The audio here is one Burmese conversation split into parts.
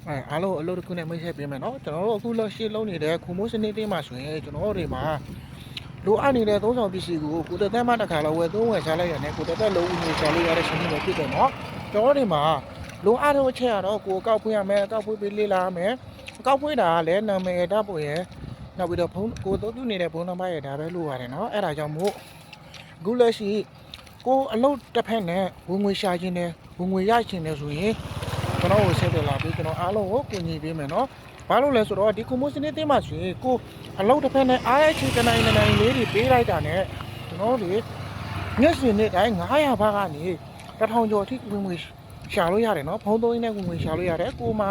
အားလုံးအလုပ်တစ်ခုနဲ့မိတ်ဆက်ပေးမယ်နော်ကျွန်တော်တို့အခုလက်ရှိလုပ်နေတဲ့ခုမိုးစနစ်တင်းမှာဆိုရင်ကျွန်တော်တို့တွေမှာလိုအပ်နေတဲ့သုံးဆောင်ပစ္စည်းကိုကိုတက်တက်မှတစ်ခါလောက်ဝယ်သုံးဝယ်ချလိုက်ရတယ်ကိုတက်တက်လုံးဦးနေချလိုက်ရတဲ့စနစ်ပဲဖြစ်တယ်နော်ကျွန်တော်တွေမှာလိုအပ်တဲ့အချက်ကတော့ကိုကောက်ဖွင့်ရမယ်ကောက်ဖွင့်ပြီးလေ့လာရမယ်ကောက်ဖွင့်တာကလည်းနာမည်တပ်ဖို့ရယ်နောက်ပြီးတော့ဖုန်းကိုသုံးပြုနေတဲ့ဖုန်းနံပါတ်ရယ်ဒါပဲလိုရတယ်နော်အဲ့ဒါကြောင့်မို့အခုလက်ရှိကိုအလုပ်တစ်ဖက်နဲ့ဝင်ငွေရှာခြင်းနဲ့ဝင်ငွေရခြင်းနဲ့ဆိုရင်ကျွန်တော်ကိုဆက်သွယ်လာပြီးကျွန်တော်အားလုံးကိုကူညီပေးမယ်နော်ဘာလို့လဲဆိုတော့ဒီကွန်မိုစနစ်တင်းမှာဆိုရင်ကိုအလုပ်တစ်ဖက်နဲ့အားရချီတနိုင်လေးတွေပေးလိုက်တာနဲ့ကျွန်တော်တို့ညစဉ်နေ့တိုင်း900ဘာကနေ1000ကျော်အထိဝင်ငွေရှာလို့ရတယ်နော်ဖုန်းသုံးရင်းနဲ့ဝင်ငွေရှာလို့ရတယ်ကိုမှ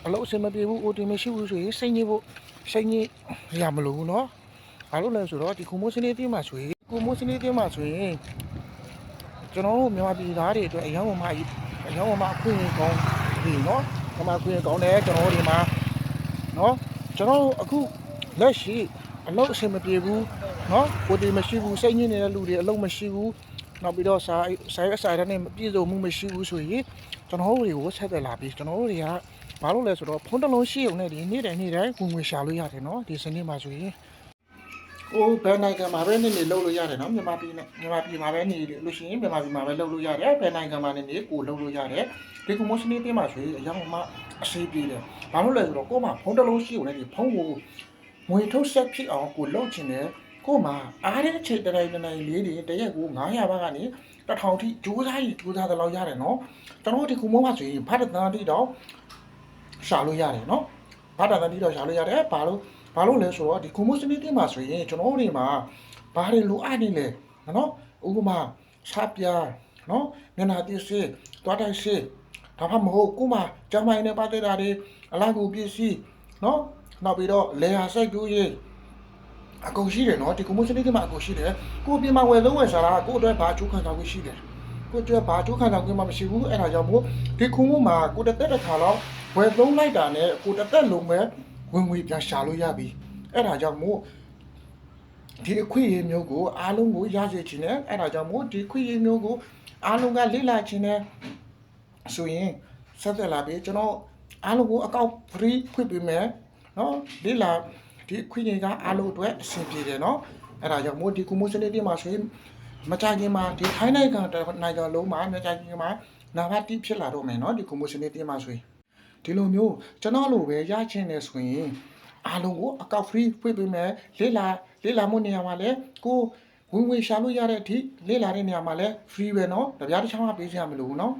အလုပ်အဆင်မပြေဘူး OT မရှိဘူးဆိုရင်စိတ်ညစ်ရမလို့ဘူးနော်ဘာလို့လဲဆိုတော့ဒီကွန်မိုစနစ်တင်းမှာဆိုရင်ကွန်မိုစနစ်တင်းမှာဆိုရင်ကျွန်တော်တို့မြန်မာပြည်သားတွေအတွက်အယောင်အခွင့်အရေးကောင်းပြီနော်အမှခွင့်ကောင်းတယ်ကျွန်တော်တို့ဒီမှာနော်ကျွန်တော်တို့အခုလက်ရှိအလုပ်အဆင်မပြေဘူးနော်ကိုတီမရှိဘူးစိတ်ညစ်နေတဲ့လူတွေအလုပ်မရှိဘူးနောက်ပြီးတော့စာနဲ့မပြည့်စုံမှုမရှိဘူးဆိုရင်ကျွန်တော်တို့တွေကိုဆက်သွယ်လာပြီးကျွန်တော်တို့တွေကဘာလို့လဲဆိုတော့ဖုန်းတစ်လုံးရှိုံနဲ့ဒီနေ့တိုင်းဝင်ငွေရှာလို့ရတယ်နော်ဒီစနစ်မှာဆိုရင်ကိုဘယ်နိုင်ငံမှာပဲနေလုပ်လို့ရတယ်နော်မြန်မာပြည်မှာပဲနေလို့ရှိရင်မြန်မာပြည်မှာပဲလုပ်လို့ရတယ်ဘယ်နိုင်ငံမှာနေကိုလုပ်လို့ရတယ်ဒီကွန်မိုစနစ်တင်းမှာဆိုရင်အရောက်မှအရှိပြေးတယ်ဘာလို့လဲဆိုတော့ကိုမှဖုန်းတစ်လုံးရှိုံနဲ့ဒီဖုန်းကိုငွေထုတ်ဆက်ဖြစ်အောင်ကိုလုပ်ချင်တယ်ကိုမှအားတဲ့အချိန်တနိုင်လေးတွေတရက်ကို900ဘာကနေ1000ထိကြိုးစားတယ်လို့ရတယ်နော်ကျွန်တော်ဒီကွန်မိုမှာဆိုရင်ဘာတန်တိတော့ရှာလို့ရတယ်နော်ဘာတန်တိတော့ရှာလို့ရတယ်ဘာလို့လဲဆိုတော့ဒီကွန်မိုစနစ်တင်းမှာဆိုရင်ကျွန်တော်တို့မှာဘာတွေလိုအပ်နေလဲနော်ဥပမာရှားပြားနော်မျက်နှာတိစေးတွားတိုက်စေးဒါမှမဟုတ်ကိုမှကျမိုင်းနဲ့ပတ်သက်တာတွေအလားတူပစ္စည်းနော်နောက်ပြီးတော့လေယာစိုက်တူးရေးအကုန်ရှိတယ်နော်ဒီကွန်မိုစနစ်တင်းမှာအကုန်ရှိတယ်ကိုပြင်မှာဝယ်လုံးဝယ်စားတာကိုအတွက်ဘာချိုးခံစားခွင့်ရှိတယ်ကိုအတွက်ဘာချိုးခံစားခွင့်မှမရှိဘူးအဲ့ဒါကြောင့်မို့ဒီကွန်မိုမှာကိုတက်တစ်ခါတော့ဝယ်သုံးလိုက်တာနဲ့ကိုတက်လုံးပဲဝင်ငွေပြန်ရှာလို့ရပြီအဲ့ဒါကြောင့်မို့ဒီအခွင့်အရေးမျိုးကိုအားလုံးကိုရစေချင်တယ်အဲ့ဒါကြောင့်မို့ဒီအခွင့်အရေးမျိုးကိုအားလုံးကလေ့လာချင်တယ်ဆိုရင်ဆက်သွယ်လာပြီးကျွန်တော်အားလုံးကိုအကောင့် free ဖွင့်ပေးမယ်နော်လေ့လာဒီအခွင့်အရေးကအားလုံးအတွက်အဆင်ပြေတယ်နော်အဲ့ဒါကြောင့်မို့ဒီကွန်မိုစနစ်တွေမှာဆိုရင်မကြခင်မှာဒီထိုင်းနိုင်ငံလုံးမှာမကြခင်မှာနာဘာတိဖြစ်လာတော့မယ်နော်ဒီကွန်မိုစနစ်တွေမှာဆိုရင်ဒီလိုမျိုးကျွန်တော်လိုပဲရချင်တယ်ဆိုရင်အားလုံးကိုအကောင့် free ဖွင့်ပေးမယ်လေ့လာမှုနေရာမှာလည်းကိုဝင်ရှာလို့ရတဲ့အထိလေ့လာတဲ့နေရာမှာလည်း free ပဲเนาะတပြားတစ်ချောင်းပေးစရာမလိုဘူးเนาะ